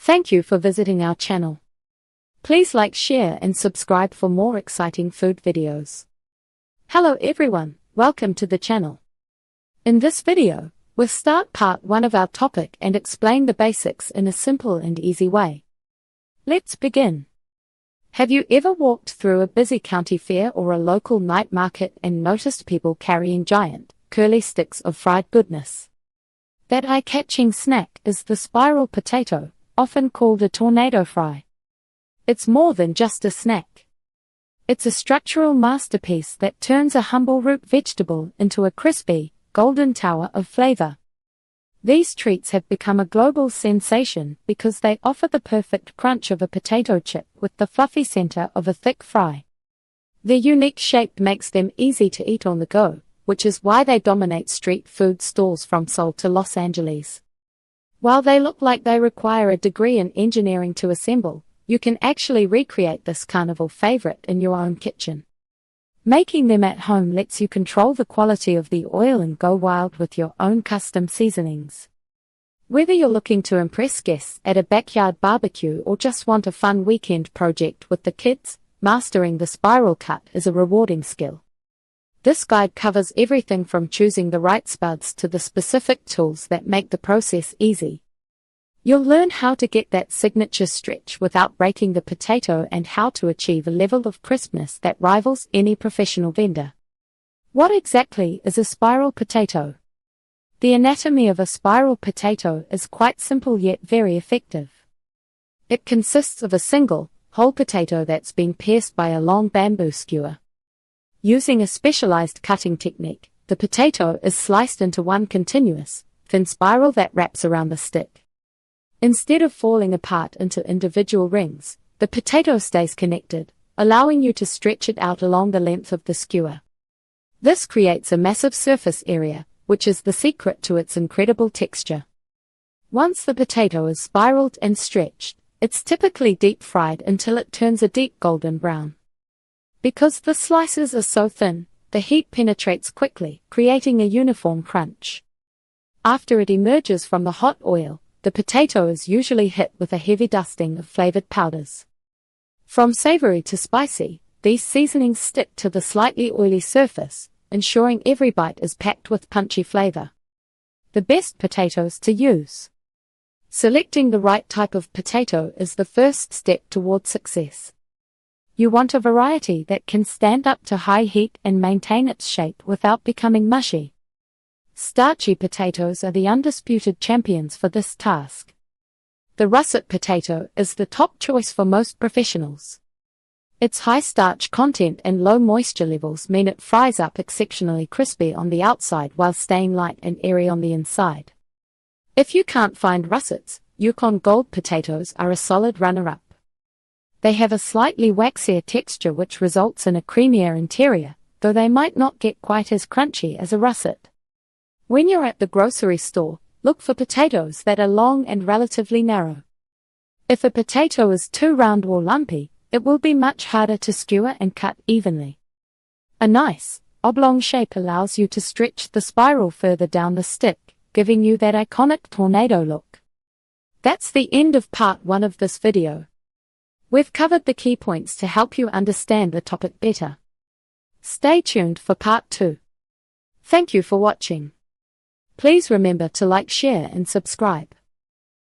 Thank you for visiting our channel. Please like, share and subscribe for more exciting food videos. Hello everyone, welcome to the channel. In this video, we'll start part 1 of our topic and explain the basics in a simple and easy way. Let's begin. Have you ever walked through a busy county fair or a local night market and noticed people carrying giant, curly sticks of fried goodness? That eye-catching snack is the spiral potato, often called a tornado fry. It's more than just a snack. It's a structural masterpiece that turns a humble root vegetable into a crispy, golden tower of flavor. These treats have become a global sensation because they offer the perfect crunch of a potato chip with the fluffy center of a thick fry. Their unique shape makes them easy to eat on the go, which is why they dominate street food stalls from Seoul to Los Angeles. While they look like they require a degree in engineering to assemble, you can actually recreate this carnival favorite in your own kitchen. Making them at home lets you control the quality of the oil and go wild with your own custom seasonings. Whether you're looking to impress guests at a backyard barbecue or just want a fun weekend project with the kids, mastering the spiral cut is a rewarding skill. This guide covers everything from choosing the right spuds to the specific tools that make the process easy. You'll learn how to get that signature stretch without breaking the potato and how to achieve a level of crispness that rivals any professional vendor. What exactly is a spiral potato? The anatomy of a spiral potato is quite simple yet very effective. It consists of a single, whole potato that's been pierced by a long bamboo skewer. Using a specialized cutting technique, the potato is sliced into one continuous, thin spiral that wraps around the stick. Instead of falling apart into individual rings, the potato stays connected, allowing you to stretch it out along the length of the skewer. This creates a massive surface area, which is the secret to its incredible texture. Once the potato is spiraled and stretched, it's typically deep fried until it turns a deep golden brown. Because the slices are so thin, the heat penetrates quickly, creating a uniform crunch. After it emerges from the hot oil, the potato is usually hit with a heavy dusting of flavored powders. From savory to spicy, these seasonings stick to the slightly oily surface, ensuring every bite is packed with punchy flavor. The best potatoes to use. Selecting the right type of potato is the first step toward success. You want a variety that can stand up to high heat and maintain its shape without becoming mushy. Starchy potatoes are the undisputed champions for this task. The russet potato is the top choice for most professionals. Its high starch content and low moisture levels mean it fries up exceptionally crispy on the outside while staying light and airy on the inside. If you can't find russets, Yukon Gold potatoes are a solid runner-up. They have a slightly waxier texture which results in a creamier interior, though they might not get quite as crunchy as a russet. When you're at the grocery store, look for potatoes that are long and relatively narrow. If a potato is too round or lumpy, it will be much harder to skewer and cut evenly. A nice, oblong shape allows you to stretch the spiral further down the stick, giving you that iconic tornado look. That's the end of part 1 of this video. We've covered the key points to help you understand the topic better. Stay tuned for part 2. Thank you for watching. Please remember to like, share and subscribe.